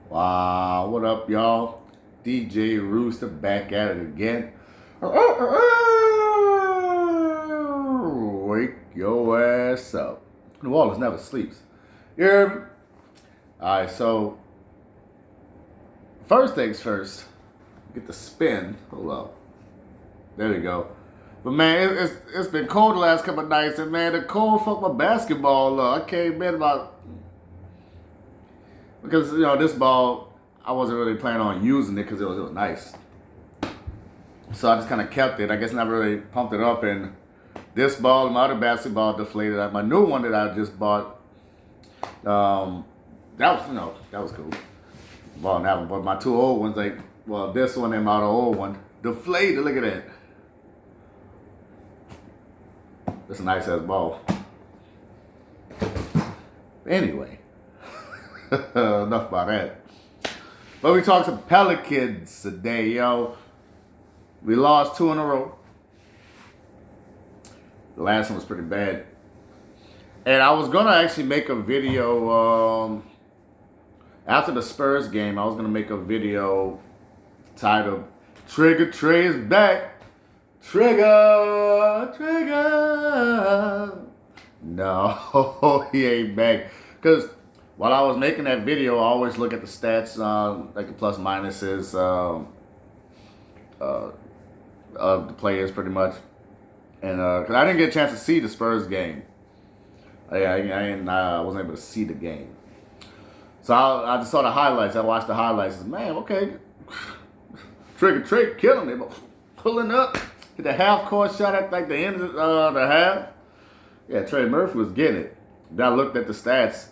Wow, what up, y'all? DJ Rooster back at it again. Wake your ass up. New Orleans never sleeps. Yeah. Alright, so first things first, get the spin. Hold up. There we go. But man, it's been cold the last couple of nights, and man, the cold fucked my basketball up. I came in because this ball I wasn't really planning on using it because it was nice. So I just kind of kept it. I guess never really pumped it up. And this ball and my other basketball deflated. My new one that I just bought, that was cool. Ball and that one. But my two old ones, this one and my other old one, deflated. Look at that. That's a nice ass ball. Anyway, enough about that. But we talked to Pelicans today, yo. We lost 2 in a row. The last one was pretty bad. And I was gonna actually make a video after the Spurs game. I was gonna make a video titled "Trigger Trey is back." Trigger. No, he ain't back. Because while I was making that video, I always look at the stats, like the plus minuses of the players, pretty much. And because I didn't get a chance to see the Spurs game, I wasn't able to see the game. So I just saw the highlights. I watched the highlights. Man, okay, Trigger Trey killing it, pulling up. Hit the half-court shot at the end of the half. Yeah, Trey Murphy was getting it. Then I looked at the stats.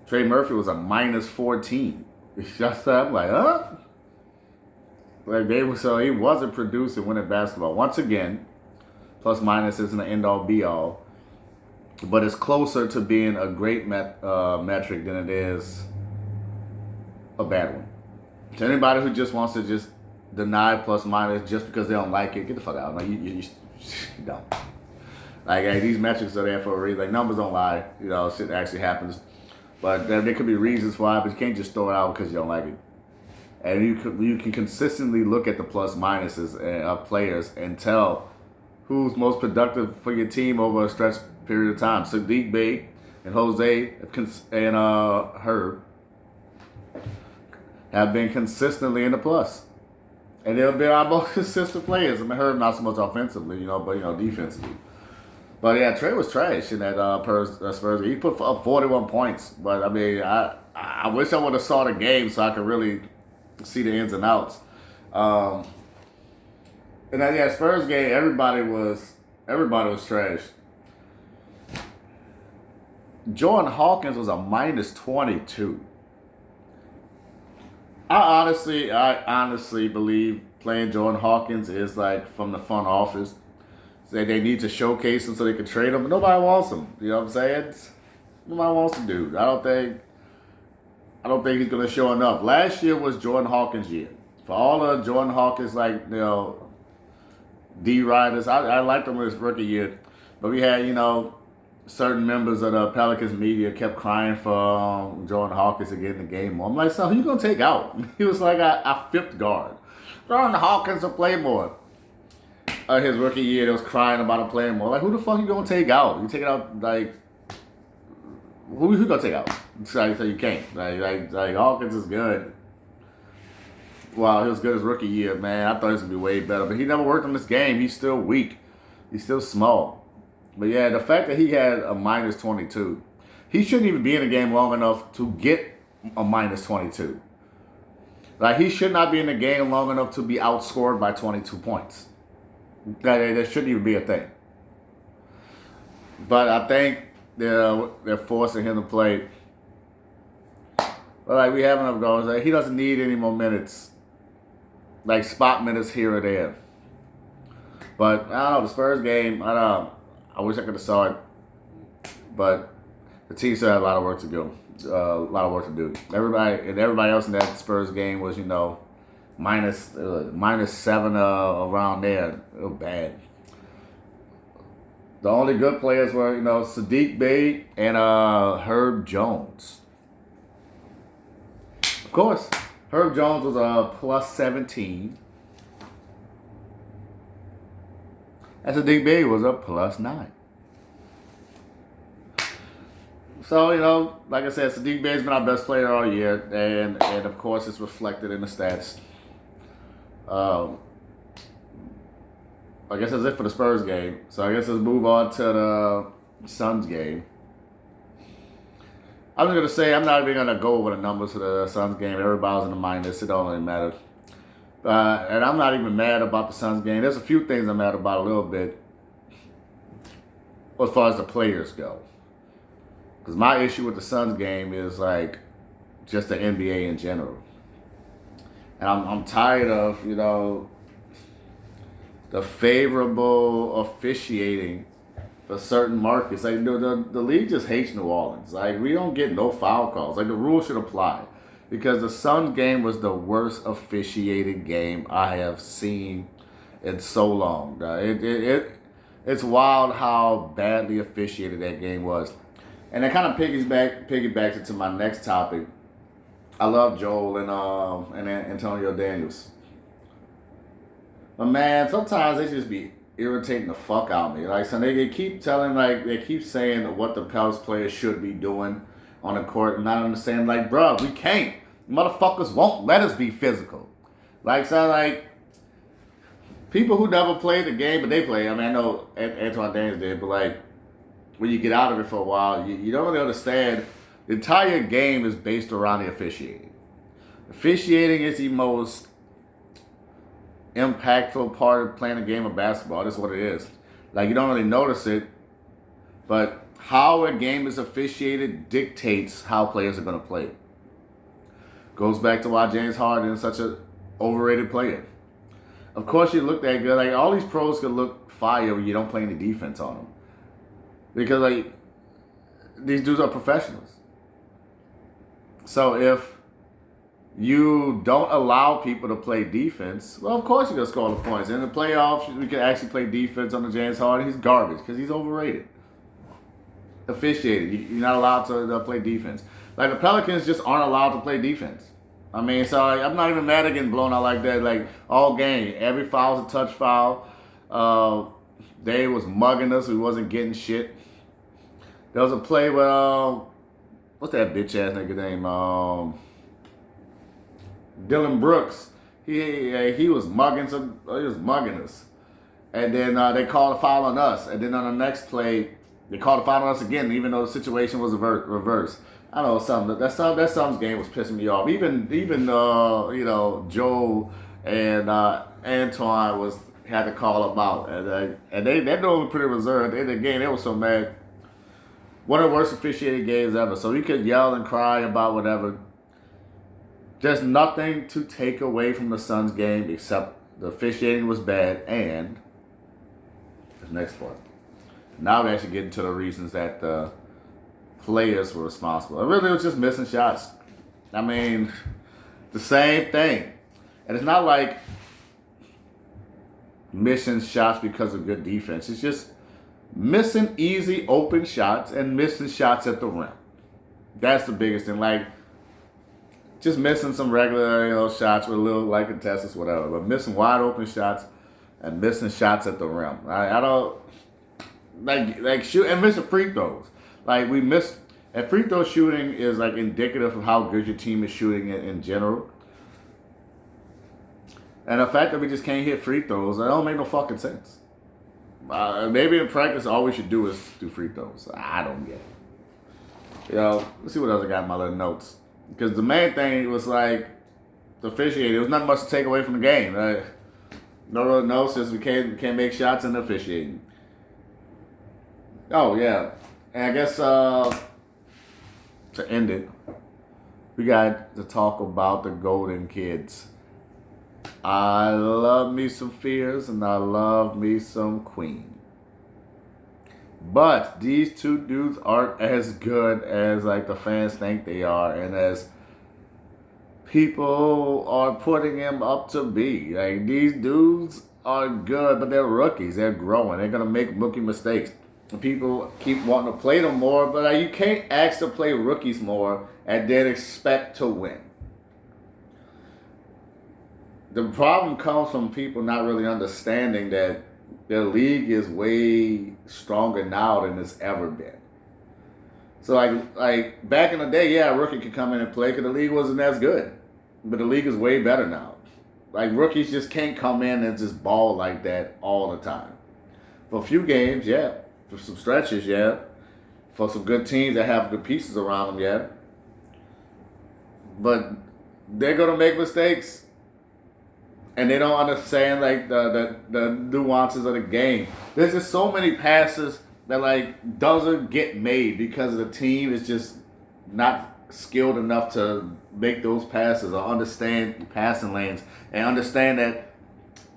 Trey Murphy was a -14. I'm like, huh? So he wasn't producing winning basketball. Once again, plus minus isn't an end-all be-all. But it's closer to being a great metric than it is a bad one. To anybody who just wants to just deny plus minus just because they don't like it, get the fuck out. Like, you don't. Like, these metrics are there for a reason. Like, numbers don't lie. Shit actually happens. But there could be reasons why, but you can't just throw it out because you don't like it. And you can consistently look at the plus minuses of players and tell who's most productive for your team over a stretch period of time. Sadiq Bey and Jose and Herb have been consistently in the plus. And they've been our most consistent players. I mean, Herb not so much offensively, but defensively. But yeah, Trey was trash in that Spurs. He put up 41 points. But I mean, I wish I would have saw the game so I could really see the ins and outs. And that Spurs game, everybody was trash. Jordan Hawkins was a -22. I honestly believe playing Jordan Hawkins is like from the front office. Say they need to showcase him so they can trade him, but nobody wants him. You know what I'm saying? Nobody wants the dude. I don't think he's gonna show enough. Last year was Jordan Hawkins' year. For all of Jordan Hawkins, D riders, I liked him in his rookie year, but we had certain members of the Pelicans media kept crying for Jordan Hawkins to get in the game more. I'm like, so who you gonna take out? He was like a fifth guard. Jordan Hawkins will play more. His rookie year, they was crying about him playing more. Like, who the fuck you gonna take out? You take out who you gonna take out? So you can't. Like Hawkins is good. Wow, he was good his rookie year, man. I thought he was gonna be way better, but he never worked on this game. He's still weak. He's still small. But yeah, the fact that he had a -22, he shouldn't even be in the game long enough to get a -22. Like, he should not be in the game long enough to be outscored by 22 points. That shouldn't even be a thing. But I think they're forcing him to play. But we have enough goals. He doesn't need any more minutes, like spot minutes here or there. But I don't know, the Spurs game, I wish I could have saw it, but the team still had a lot of work to do. Everybody else in that Spurs game was, -7 around there. It was bad. The only good players were, Sadiq Bey and Herb Jones. Of course, Herb Jones was a plus 17. And Sadiq Bey was a plus 9. So, like I said, Sadiq Bey's been our best player all year, and of course it's reflected in the stats. I guess that's it for the Spurs game. So I guess let's move on to the Suns game. I'm just going to say I'm not even going to go over the numbers for the Suns game. Everybody's in the minus. It don't really matter. And I'm not even mad about the Suns game. There's a few things I'm mad about a little bit as far as the players go. Because my issue with the Suns game is like just the NBA in general. And I'm tired of, the favorable officiating for certain markets. Like the league just hates New Orleans. Like we don't get no foul calls. Like the rule should apply. Because the Suns game was the worst officiated game I have seen in so long. It's wild how badly officiated that game was. And that kind of piggybacks into my next topic. I love Joel and Antonio Daniels. But man, sometimes they just be irritating the fuck out of me. Like, so they keep saying what the Pelicans players should be doing on the court, and not understanding, like, bro, we can't. Motherfuckers won't let us be physical. People who never played the game, but they play. I mean, I know Antoine Daniels did, but like, when you get out of it for a while, you don't really understand. The entire game is based around the officiating. Officiating is the most impactful part of playing a game of basketball. That's what it is. Like, you don't really notice it, but how a game is officiated dictates how players are going to play. Goes back to why James Harden is such an overrated player. Of course, you look that good. Like, all these pros can look fire when you don't play any defense on them. Because, like, these dudes are professionals. So if you don't allow people to play defense, well, of course you're going to score the points. In the playoffs, we can actually play defense on the James Harden. He's garbage because he's overrated. Officiated. You're not allowed to play defense. Like, the Pelicans just aren't allowed to play defense. I mean, so I'm not even mad at getting blown out like that. Like, all game, every foul's a touch foul. They was mugging us. We wasn't getting shit. There was a play where, what's that bitch ass nigga name? Dylan Brooks. He was mugging us. And then they called a foul on us. And then on the next play, they called a foul on us again, even though the situation was reversed. I don't know, something. That Suns game was pissing me off. Even Joe and Antoine had to call them out. And they're doing pretty reserved. In the game, they were so mad. One of the worst officiated games ever. So you could yell and cry about whatever. There's nothing to take away from the Suns game except the officiating was bad and the next part. Now we actually get into the reasons that the players were responsible. It really was just missing shots. I mean, the same thing. And it's not like missing shots because of good defense. It's just missing easy open shots and missing shots at the rim. That's the biggest thing. Like, just missing some regular, shots with a little like contestants, whatever. But missing wide open shots and missing shots at the rim. I don't like shoot and missing free throws. Like, we missed, and free throw shooting is like indicative of how good your team is shooting in general. And the fact that we just can't hit free throws, that don't make no fucking sense. Maybe in practice, all we should do is do free throws. I don't get it. Let's see what else I got in my little notes. Because the main thing was like the officiating. There was nothing much to take away from the game. Right? No, since we can't make shots in the officiating. Oh yeah, and I guess to end it, we got to talk about the Golden Kids. I love me some Fears and I love me some Queen. But these two dudes aren't as good as like the fans think they are and as people are putting them up to be. Like, these dudes are good, but they're rookies. They're growing. They're going to make rookie mistakes. And people keep wanting to play them more, but you can't ask to play rookies more and then expect to win. The problem comes from people not really understanding that the league is way stronger now than it's ever been. So like back in the day, yeah, a rookie could come in and play because the league wasn't as good, but the league is way better now. Like rookies just can't come in and just ball like that all the time. For a few games, yeah. For some stretches, yeah. For some good teams that have good pieces around them, yeah. But they're gonna make mistakes, and they don't understand like the nuances of the game. There's just so many passes that like doesn't get made because the team is just not skilled enough to make those passes or understand passing lanes and understand that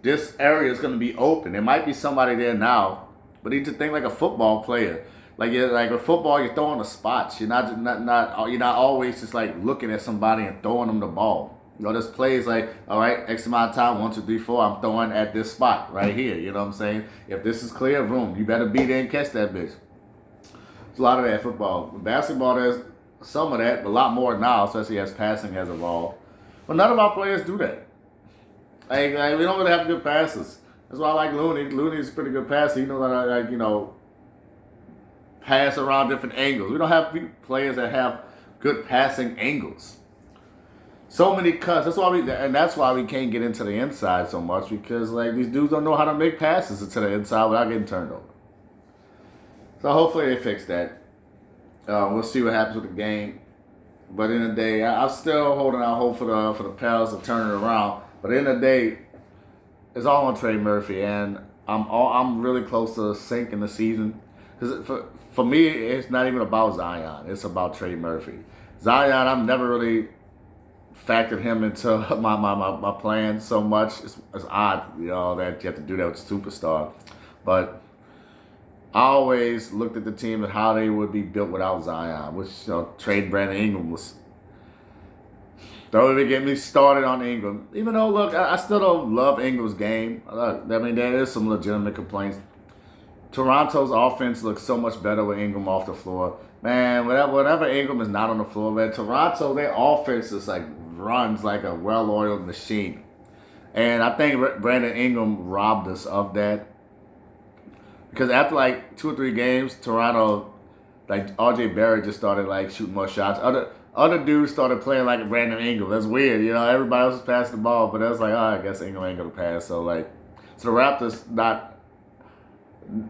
this area is going to be open. There might be somebody there now, but you need to think like a football player. Like with football, you're throwing the spots. You're not always just like looking at somebody and throwing them the ball. You know, this play is like, all right, X amount of time, 1, 2, 3, 4, I'm throwing at this spot right here. You know what I'm saying? If this is clear room, you better be there and catch that bitch. There's a lot of that football. Basketball, there's some of that, but a lot more now, especially as passing has evolved. But none of our players do that. Like we don't really have good passes. That's why I like Looney. Looney's a pretty good passer. He knows how to, pass around different angles. We don't have players that have good passing angles. So many cuts. That's why we can't get into the inside so much because like these dudes don't know how to make passes into the inside without getting turned over. So hopefully they fix that. We'll see what happens with the game. But in the day, I'm still holding out hope for the Pels to turn it around. But in the day, it's all on Trey Murphy, and I'm really close to sinking the season. Because for me, it's not even about Zion. It's about Trey Murphy. Zion, I've never really factored him into my plans so much. It's odd, that you have to do that with a superstar. But I always looked at the team and how they would be built without Zion, which trade Brandon Ingram was. Don't even get me started on Ingram. Even though, look, I still don't love Ingram's game. There is some legitimate complaints. Toronto's offense looks so much better with Ingram off the floor. Man, whenever Ingram is not on the floor, man, Toronto, their offense is like runs like a well-oiled machine. And I think Brandon Ingram robbed us of that. Because after like 2 or 3 games, Toronto, like RJ Barrett just started like shooting more shots. Other dudes started playing like Brandon Ingram. That's weird, Everybody else was passing the ball, but it was like, I guess Ingram ain't gonna pass. So the Raptors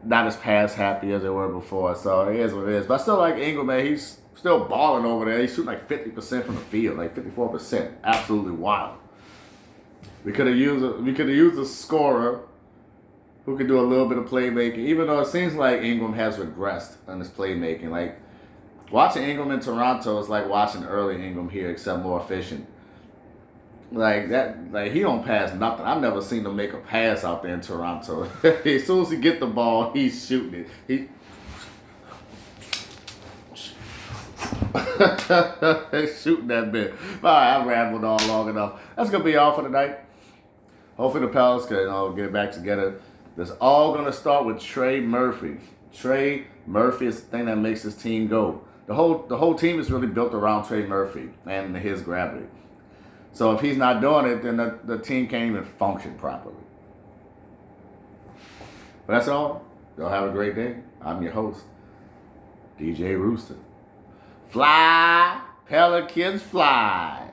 not as pass happy as they were before. So it is what it is. But I still like Ingram, man. He's still balling over there. He's shooting like 50% from the field, like 54%. Absolutely wild. We could have used a scorer who could do a little bit of playmaking, even though it seems like Ingram has regressed on his playmaking. Like, watching Ingram in Toronto is like watching early Ingram here, except more efficient. Like he don't pass nothing. I've never seen him make a pass out there in Toronto. As soon as he get the ball, he's shooting it. He's shooting that bit. All right, I rambled on long enough. That's gonna be all for tonight. Hopefully the Pelicans can get back together. It's all gonna start with Trey Murphy. Trey Murphy is the thing that makes this team go. The whole team is really built around Trey Murphy and his gravity. So if he's not doing it, then the team can't even function properly. But that's all. Y'all have a great day. I'm your host, DJ Rooster. Fly, Pelicans, fly.